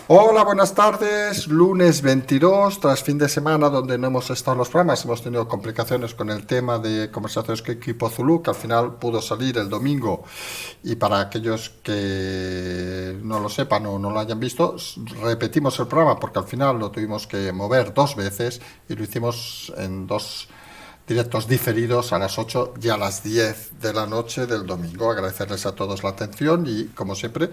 Hola, buenas tardes. Lunes 22, tras fin de semana donde no hemos estado en los programas, hemos tenido complicaciones con el tema de conversaciones con equipo Zulu, que al final pudo salir el domingo. Y para aquellos que no lo sepan o no lo hayan visto, repetimos el programa porque al final lo tuvimos que mover dos veces y lo hicimos en dos directos diferidos a las 8 y a las 10 de la noche del domingo. Agradecerles a todos la atención y, como siempre,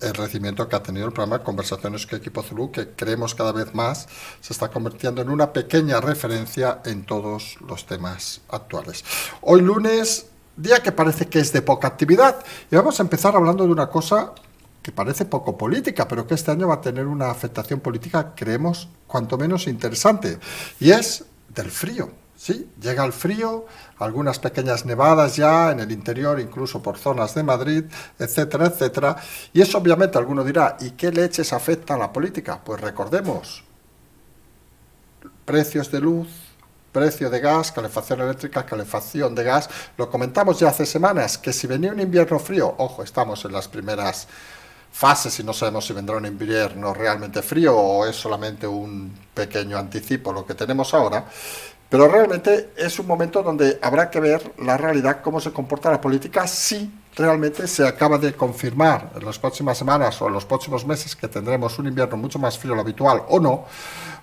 el recibimiento que ha tenido el programa Conversaciones con Equipo Zulu, que creemos cada vez más se está convirtiendo en una pequeña referencia en todos los temas actuales. Hoy lunes, día que parece que es de poca actividad, y vamos a empezar hablando de una cosa que parece poco política, pero que este año va a tener una afectación política, creemos, cuanto menos interesante, y es del frío. Sí, llega el frío, algunas pequeñas nevadas ya en el interior, incluso por zonas de Madrid, etcétera, etcétera. Y eso obviamente alguno dirá, ¿y qué leches afecta a la política? Pues recordemos, precios de luz, precio de gas, calefacción eléctrica, calefacción de gas. Lo comentamos ya hace semanas, que si venía un invierno frío, ojo, estamos en las primeras fases y no sabemos si vendrá un invierno realmente frío o es solamente un pequeño anticipo lo que tenemos ahora. Pero realmente es un momento donde habrá que ver la realidad, cómo se comporta la política, si realmente se acaba de confirmar en las próximas semanas o en los próximos meses que tendremos un invierno mucho más frío de lo habitual o no,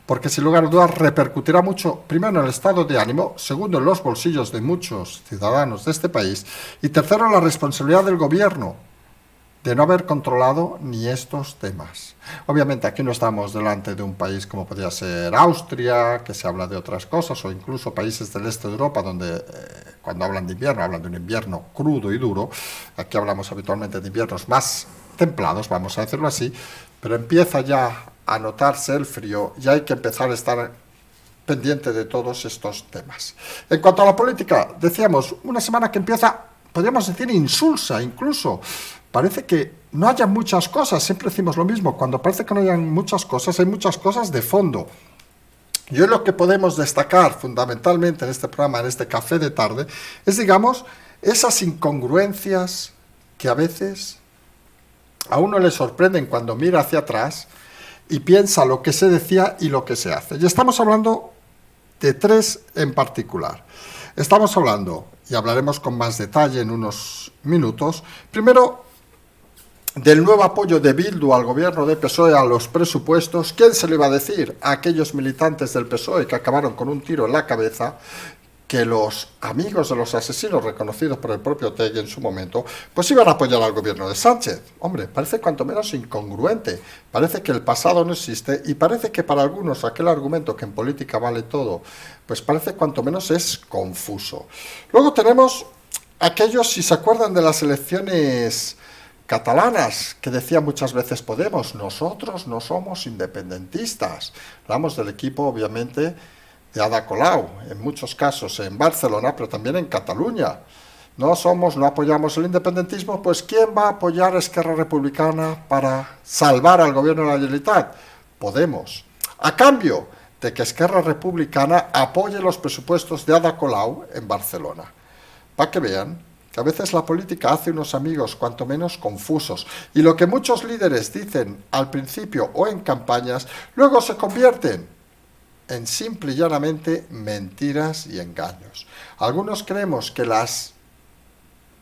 porque sin lugar a dudas repercutirá mucho, primero en el estado de ánimo, segundo en los bolsillos de muchos ciudadanos de este país y tercero en la responsabilidad del gobierno de no haber controlado ni estos temas. Obviamente aquí no estamos delante de un país como podría ser Austria, que se habla de otras cosas, o incluso países del este de Europa, donde cuando hablan de invierno, hablan de un invierno crudo y duro. Aquí hablamos habitualmente de inviernos más templados, vamos a decirlo así, pero empieza ya a notarse el frío y hay que empezar a estar pendiente de todos estos temas. En cuanto a la política, decíamos, una semana que empieza, podríamos decir, insulsa incluso. Parece que no haya muchas cosas, siempre decimos lo mismo, cuando parece que no hayan muchas cosas, hay muchas cosas de fondo. Y hoy lo que podemos destacar fundamentalmente en este programa, en este café de tarde, es, digamos, esas incongruencias que a veces a uno le sorprenden cuando mira hacia atrás y piensa lo que se decía y lo que se hace. Y estamos hablando de tres en particular. Estamos hablando, y hablaremos con más detalle en unos minutos, primero del nuevo apoyo de Bildu al gobierno de PSOE a los presupuestos. ¿Quién se lo iba a decir a aquellos militantes del PSOE que acabaron con un tiro en la cabeza? Que los amigos de los asesinos reconocidos por el propio Otegi en su momento, pues iban a apoyar al gobierno de Sánchez. Hombre, parece cuanto menos incongruente, parece que el pasado no existe y parece que para algunos aquel argumento que en política vale todo, pues parece cuanto menos es confuso. Luego tenemos aquellos, si se acuerdan de las elecciones catalanas, que decía muchas veces Podemos, nosotros no somos independentistas. Hablamos del equipo, obviamente, de Ada Colau, en muchos casos en Barcelona, pero también en Cataluña. No apoyamos el independentismo, pues ¿quién va a apoyar a Esquerra Republicana para salvar al gobierno de la Generalitat? Podemos. A cambio de que Esquerra Republicana apoye los presupuestos de Ada Colau en Barcelona. Para que vean que a veces la política hace unos amigos cuanto menos confusos y lo que muchos líderes dicen al principio o en campañas, luego se convierten en simple y llanamente mentiras y engaños. Algunos creemos que las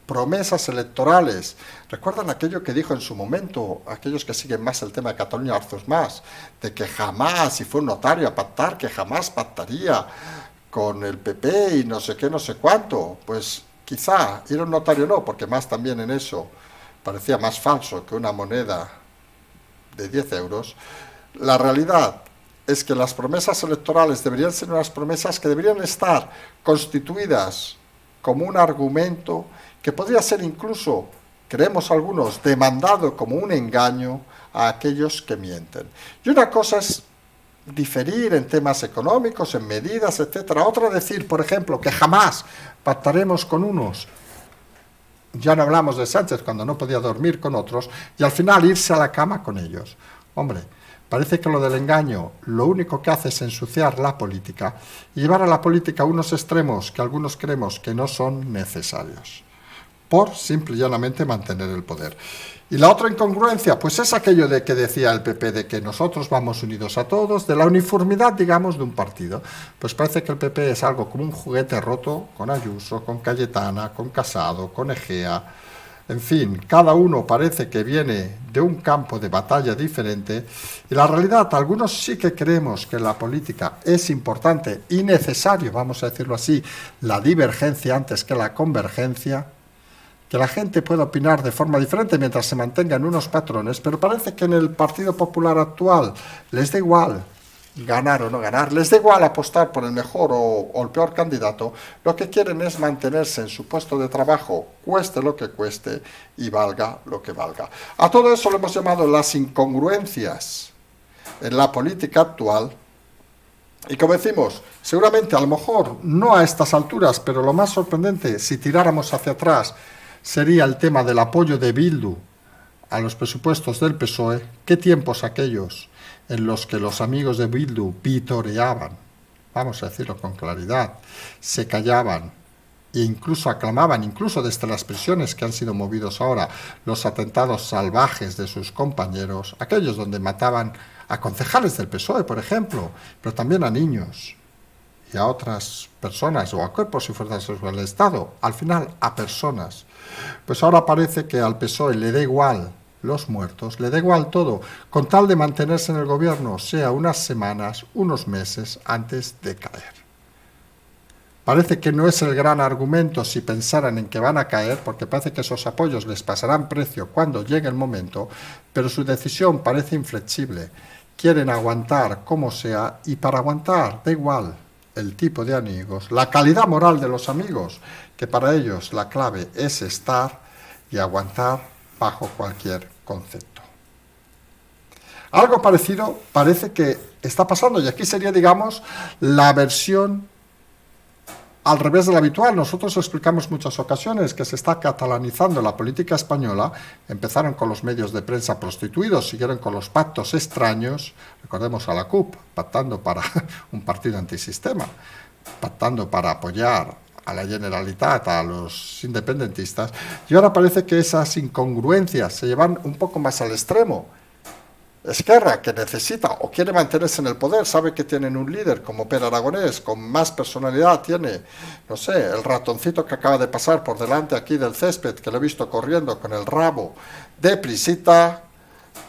promesas electorales, recuerdan aquello que dijo en su momento, aquellos que siguen más el tema de Cataluña Arzus Mas, de que jamás, si fue un notario a pactar, que jamás pactaría con el PP y no sé qué, no sé cuánto. Pues quizá ir a un notario no, porque más también en eso parecía más falso que una moneda de 10 euros. La realidad es que las promesas electorales deberían ser unas promesas que deberían estar constituidas como un argumento que podría ser incluso, creemos algunos, demandado como un engaño a aquellos que mienten. Y una cosa es diferir en temas económicos, en medidas, etcétera. Otra decir, por ejemplo, que jamás pactaremos con unos. Ya no hablamos de Sánchez cuando no podía dormir con otros y al final irse a la cama con ellos. Hombre, parece que lo del engaño lo único que hace es ensuciar la política y llevar a la política a unos extremos que algunos creemos que no son necesarios. por simple y llanamente mantener el poder. Y la otra incongruencia, pues es aquello de que decía el PP, de que nosotros vamos unidos a todos, de la uniformidad, digamos, de un partido. Pues parece que el PP es algo como un juguete roto con Ayuso, con Cayetana, con Casado, con Egea. En fin, cada uno parece que viene de un campo de batalla diferente y la realidad, algunos sí que creemos que en la política es importante y necesario, vamos a decirlo así, la divergencia antes que la convergencia, que la gente pueda opinar de forma diferente mientras se mantengan unos patrones, pero parece que en el Partido Popular actual les da igual ganar o no ganar, les da igual apostar por el mejor o el peor candidato, lo que quieren es mantenerse en su puesto de trabajo, cueste lo que cueste y valga lo que valga. A todo eso lo hemos llamado las incongruencias en la política actual. Y como decimos, seguramente a lo mejor no a estas alturas, pero lo más sorprendente, si tiráramos hacia atrás, sería el tema del apoyo de Bildu a los presupuestos del PSOE. ¿Qué tiempos aquellos en los que los amigos de Bildu vitoreaban, vamos a decirlo con claridad, se callaban e incluso aclamaban, incluso desde las prisiones que han sido movidos ahora, los atentados salvajes de sus compañeros, aquellos donde mataban a concejales del PSOE, por ejemplo, pero también a niños y a otras personas, o a cuerpos y fuerzas del Estado, al final a personas. Pues ahora parece que al PSOE le da igual los muertos, le da igual todo, con tal de mantenerse en el gobierno, sea unas semanas, unos meses antes de caer. Parece que no es el gran argumento si pensaran en que van a caer, porque parece que esos apoyos les pasarán precio cuando llegue el momento, pero su decisión parece inflexible. Quieren aguantar como sea, y para aguantar da igual el tipo de amigos, la calidad moral de los amigos, que para ellos la clave es estar y aguantar bajo cualquier concepto. Algo parecido parece que está pasando, y aquí sería, digamos, la versión al revés de la habitual. Nosotros explicamos muchas ocasiones que se está catalanizando la política española. Empezaron con los medios de prensa prostituidos, siguieron con los pactos extraños, recordemos a la CUP, pactando para un partido antisistema, pactando para apoyar a la Generalitat, a los independentistas, y ahora parece que esas incongruencias se llevan un poco más al extremo. Esquerra, que necesita o quiere mantenerse en el poder, sabe que tienen un líder como Pere Aragonés, con más personalidad, tiene, no sé, el ratoncito que acaba de pasar por delante aquí del césped, que lo he visto corriendo con el rabo de prisita,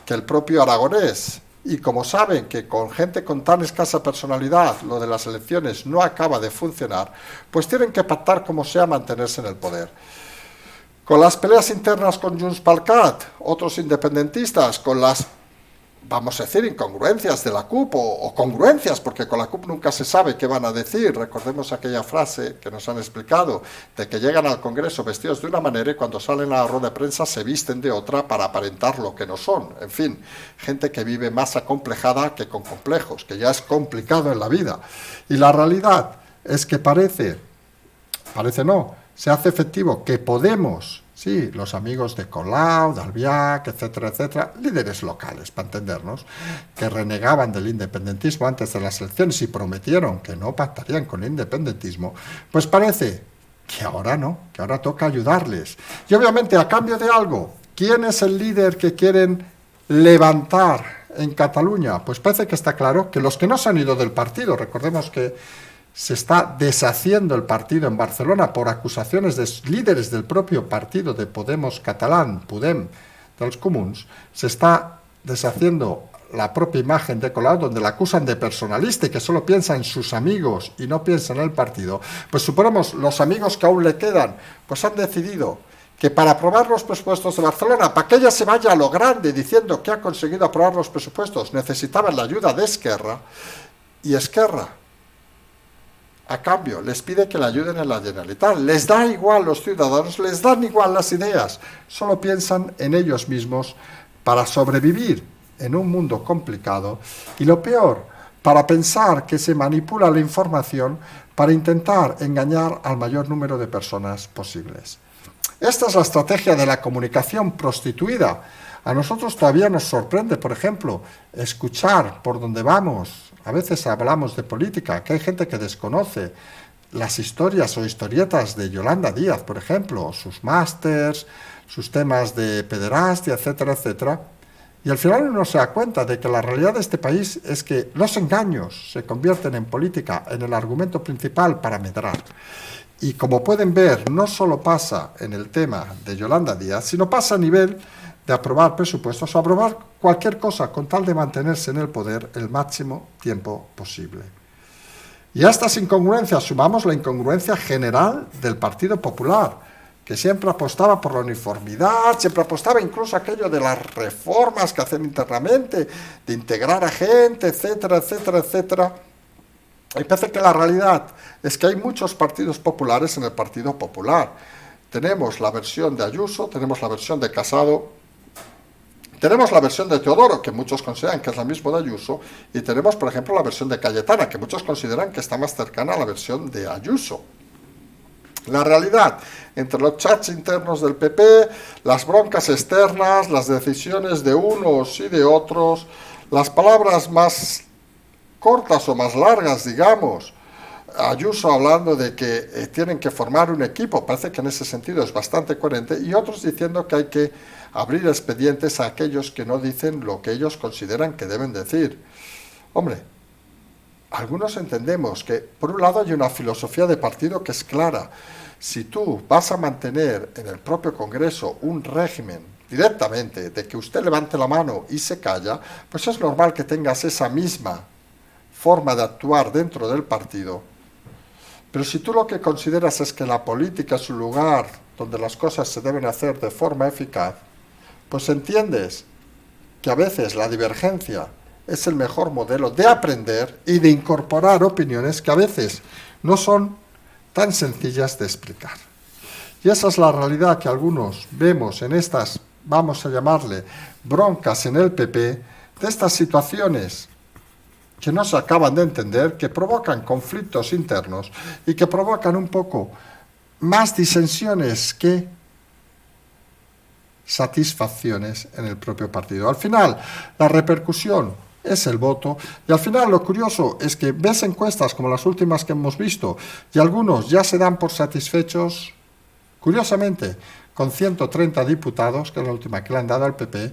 que el propio Aragonés. Y como saben que con gente con tan escasa personalidad lo de las elecciones no acaba de funcionar, pues tienen que pactar como sea mantenerse en el poder. Con las peleas internas con Junts pel Cat, otros independentistas, con las, vamos a decir, incongruencias de la CUP, o congruencias, porque con la CUP nunca se sabe qué van a decir. Recordemos aquella frase que nos han explicado, de que llegan al Congreso vestidos de una manera y cuando salen a la rueda de prensa se visten de otra para aparentar lo que no son. En fin, gente que vive más acomplejada que con complejos, que ya es complicado en la vida. Y la realidad es que parece no, se hace efectivo que Podemos, sí, los amigos de Colau, de Albiac, etcétera, etcétera, líderes locales, para entendernos, que renegaban del independentismo antes de las elecciones y prometieron que no pactarían con el independentismo, pues parece que ahora no, que ahora toca ayudarles. Y obviamente, a cambio de algo, ¿quién es el líder que quieren levantar en Cataluña? Pues parece que está claro que los que no se han ido del partido, recordemos que se está deshaciendo el partido en Barcelona por acusaciones de líderes del propio partido de Podemos catalán, Podem, de los comuns, se está deshaciendo la propia imagen de Colau, donde la acusan de personalista y que solo piensa en sus amigos y no piensa en el partido. Pues suponemos, los amigos que aún le quedan, pues han decidido que para aprobar los presupuestos de Barcelona, para que ella se vaya a lo grande diciendo que ha conseguido aprobar los presupuestos, necesitaban la ayuda de Esquerra, y Esquerra, a cambio, les pide que le ayuden en la Generalitat. Les da igual los ciudadanos, les dan igual las ideas, solo piensan en ellos mismos para sobrevivir en un mundo complicado, y lo peor, para pensar que se manipula la información para intentar engañar al mayor número de personas posibles. Esta es la estrategia de la comunicación prostituida. A nosotros todavía nos sorprende, por ejemplo, escuchar por donde vamos. A veces hablamos de política, que hay gente que desconoce las historias o historietas de Yolanda Díaz, por ejemplo, sus másters, sus temas de pederastia, etcétera, etcétera. Y al final uno se da cuenta de que la realidad de este país es que los engaños se convierten en política, en el argumento principal para medrar. Y como pueden ver, no solo pasa en el tema de Yolanda Díaz, sino pasa a nivel de aprobar presupuestos o aprobar cualquier cosa con tal de mantenerse en el poder el máximo tiempo posible. Y a estas incongruencias sumamos la incongruencia general del Partido Popular, que siempre apostaba por la uniformidad, siempre apostaba incluso aquello de las reformas que hacen internamente, de integrar a gente, etcétera, etcétera, etcétera. Y parece que la realidad es que hay muchos partidos populares en el Partido Popular. Tenemos la versión de Ayuso, tenemos la versión de Casado, tenemos la versión de Teodoro, que muchos consideran que es la misma de Ayuso, y tenemos, por ejemplo, la versión de Cayetana, que muchos consideran que está más cercana a la versión de Ayuso. La realidad, entre los chats internos del PP, las broncas externas, las decisiones de unos y de otros, las palabras más cortas o más largas, digamos, Ayuso hablando de que tienen que formar un equipo, parece que en ese sentido es bastante coherente, y otros diciendo que hay que abrir expedientes a aquellos que no dicen lo que ellos consideran que deben decir. Hombre, algunos entendemos que, por un lado, hay una filosofía de partido que es clara. Si tú vas a mantener en el propio Congreso un régimen directamente de que usted levante la mano y se calla, pues es normal que tengas esa misma forma de actuar dentro del partido. Pero si tú lo que consideras es que la política es un lugar donde las cosas se deben hacer de forma eficaz, pues entiendes que a veces la divergencia es el mejor modelo de aprender y de incorporar opiniones que a veces no son tan sencillas de explicar. Y esa es la realidad que algunos vemos en estas, vamos a llamarle, broncas en el PP, de estas situaciones que no se acaban de entender, que provocan conflictos internos y que provocan un poco más disensiones que satisfacciones en el propio partido. Al final, la repercusión es el voto, y al final lo curioso es que ves encuestas como las últimas que hemos visto, y algunos ya se dan por satisfechos, curiosamente, con 130 diputados, que es la última que le han dado al PP,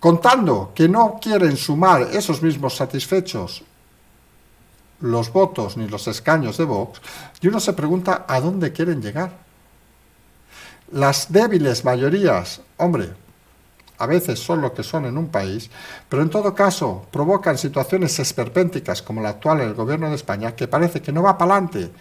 contando que no quieren sumar esos mismos satisfechos los votos ni los escaños de Vox, y uno se pregunta a dónde quieren llegar. Las débiles mayorías, hombre, a veces son lo que son en un país, pero en todo caso provocan situaciones esperpénticas como la actual en el gobierno de España, que parece que no va para adelante,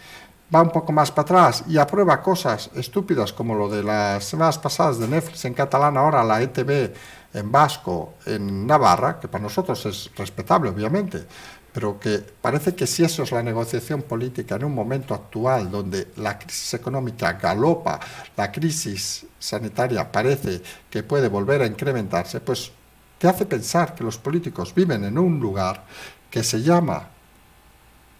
va un poco más para atrás y aprueba cosas estúpidas como lo de las semanas pasadas de Netflix en catalán, ahora la ETV en vasco, en Navarra, que para nosotros es respetable, obviamente, pero que parece que si eso es la negociación política en un momento actual donde la crisis económica galopa, la crisis sanitaria parece que puede volver a incrementarse, pues te hace pensar que los políticos viven en un lugar que se llama,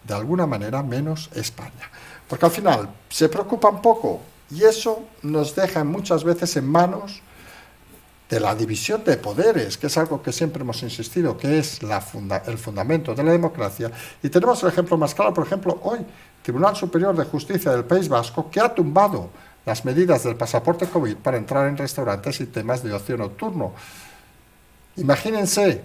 de alguna manera, menos España. Porque al final se preocupan poco y eso nos deja muchas veces en manos de la división de poderes, que es algo que siempre hemos insistido, que es el fundamento de la democracia. Y tenemos el ejemplo más claro, por ejemplo, hoy, Tribunal Superior de Justicia del País Vasco, que ha tumbado las medidas del pasaporte COVID para entrar en restaurantes y temas de ocio nocturno. Imagínense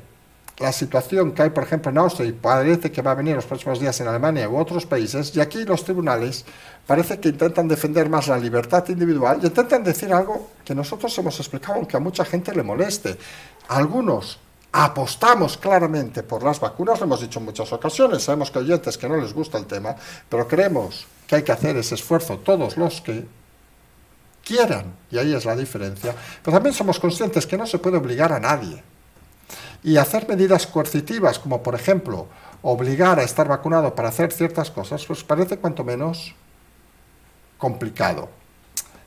la situación que hay, por ejemplo, en Austria, y parece que va a venir en los próximos días en Alemania u otros países, y aquí los tribunales parece que intentan defender más la libertad individual y intentan decir algo que nosotros hemos explicado, aunque a mucha gente le moleste. Algunos apostamos claramente por las vacunas, lo hemos dicho en muchas ocasiones, sabemos que hay oyentes que no les gusta el tema, pero creemos que hay que hacer ese esfuerzo todos los que quieran, y ahí es la diferencia, pero también somos conscientes que no se puede obligar a nadie. Y hacer medidas coercitivas, como por ejemplo obligar a estar vacunado para hacer ciertas cosas, pues parece cuanto menos complicado.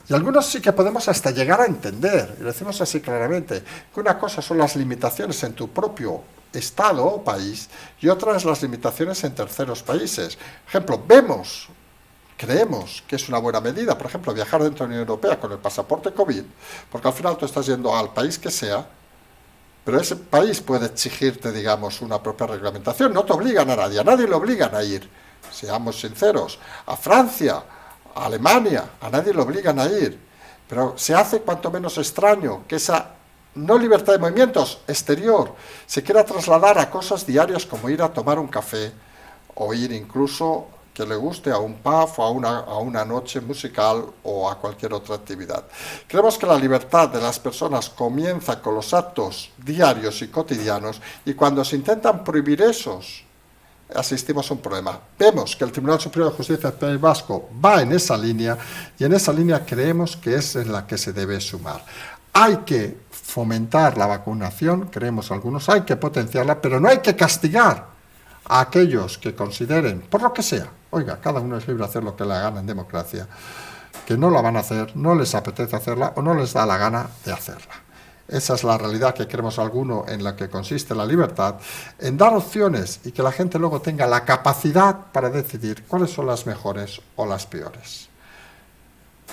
Y algunos sí que podemos hasta llegar a entender, y lo decimos así claramente, que una cosa son las limitaciones en tu propio estado o país y otra es las limitaciones en terceros países. Por ejemplo, creemos que es una buena medida, por ejemplo, viajar dentro de la Unión Europea con el pasaporte COVID, porque al final tú estás yendo al país que sea, pero ese país puede exigirte, digamos, una propia reglamentación. No te obligan a nadie le obligan a ir, seamos sinceros. A Francia, a Alemania, a nadie le obligan a ir. Pero se hace cuanto menos extraño que esa no libertad de movimientos exterior se quiera trasladar a cosas diarias como ir a tomar un café o ir incluso, que le guste, a un pub o a una noche musical o a cualquier otra actividad. Creemos que la libertad de las personas comienza con los actos diarios y cotidianos, y cuando se intentan prohibir esos, asistimos a un problema. Vemos que el Tribunal Superior de Justicia del País Vasco va en esa línea, y en esa línea creemos que es en la que se debe sumar. Hay que fomentar la vacunación, creemos algunos, hay que potenciarla, pero no hay que castigar a aquellos que consideren, por lo que sea, oiga, cada uno es libre de hacer lo que le gana en democracia, que no la van a hacer, no les apetece hacerla o no les da la gana de hacerla. Esa es la realidad que creemos alguno, en la que consiste la libertad, en dar opciones y que la gente luego tenga la capacidad para decidir cuáles son las mejores o las peores.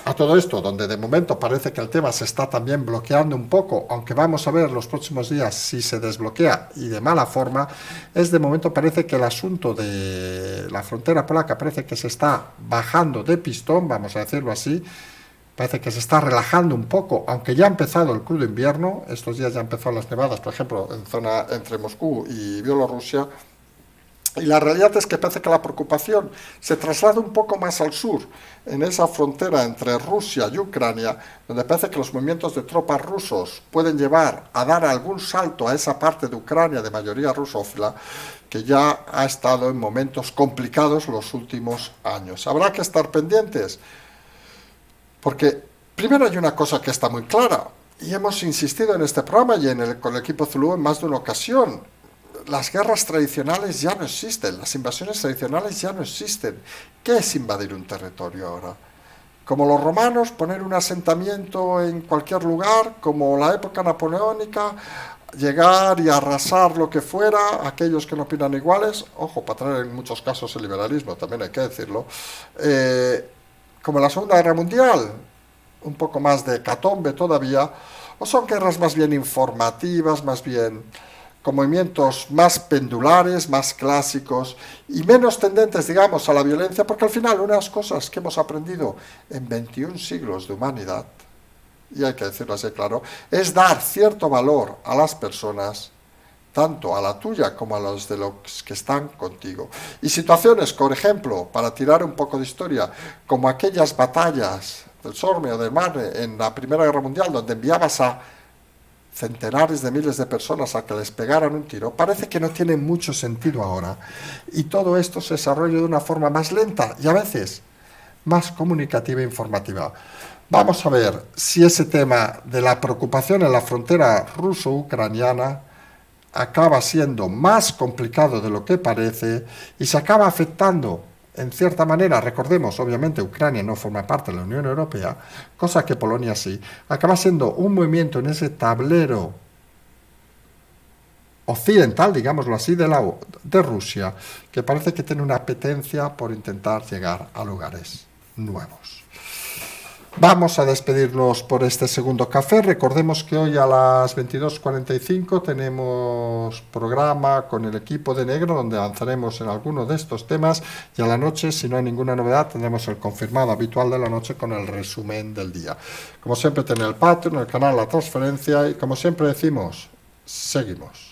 A todo esto, donde de momento parece que el tema se está también bloqueando un poco, aunque vamos a ver los próximos días si se desbloquea y de mala forma, es de momento parece que el asunto de la frontera polaca parece que se está bajando de pistón, vamos a decirlo así, parece que se está relajando un poco, aunque ya ha empezado el crudo invierno, estos días ya han empezado las nevadas, por ejemplo, en zona entre Moscú y Bielorrusia. Y la realidad es que parece que la preocupación se traslada un poco más al sur, en esa frontera entre Rusia y Ucrania, donde parece que los movimientos de tropas rusos pueden llevar a dar algún salto a esa parte de Ucrania de mayoría rusófila, que ya ha estado en momentos complicados los últimos años. Habrá que estar pendientes, porque primero hay una cosa que está muy clara, y hemos insistido en este programa y con el equipo Zulú en más de una ocasión. Las guerras tradicionales ya no existen, las invasiones tradicionales ya no existen. ¿Qué es invadir un territorio ahora? Como los romanos, poner un asentamiento en cualquier lugar, como la época napoleónica, llegar y arrasar lo que fuera, aquellos que no opinan iguales, ojo, para traer en muchos casos el liberalismo, también hay que decirlo, como en la Segunda Guerra Mundial, un poco más de hecatombe todavía, o son guerras más bien informativas, más bien con movimientos más pendulares, más clásicos y menos tendentes, digamos, a la violencia, porque al final una de las cosas que hemos aprendido en 21 siglos de humanidad, y hay que decirlo así claro, es dar cierto valor a las personas, tanto a la tuya como a los de los que están contigo. Y situaciones, por ejemplo, para tirar un poco de historia, como aquellas batallas del Somme o del Marne en la Primera Guerra Mundial, donde enviabas a centenares de miles de personas a que les pegaran un tiro, parece que no tiene mucho sentido ahora. Y todo esto se desarrolla de una forma más lenta y a veces más comunicativa e informativa. Vamos a ver si ese tema de la preocupación en la frontera ruso-ucraniana acaba siendo más complicado de lo que parece y se acaba afectando en cierta manera. Recordemos, obviamente Ucrania no forma parte de la Unión Europea, cosa que Polonia sí, acaba siendo un movimiento en ese tablero occidental, digámoslo así, de Rusia, que parece que tiene una apetencia por intentar llegar a lugares nuevos. Vamos a despedirnos por este segundo café. Recordemos que hoy a las 22:45 tenemos programa con el equipo de Negro, donde avanzaremos en alguno de estos temas, y a la noche, si no hay ninguna novedad, tendremos el confirmado habitual de la noche con el resumen del día. Como siempre, tenéis el Patreon, el canal La Transferencia, y como siempre decimos, seguimos.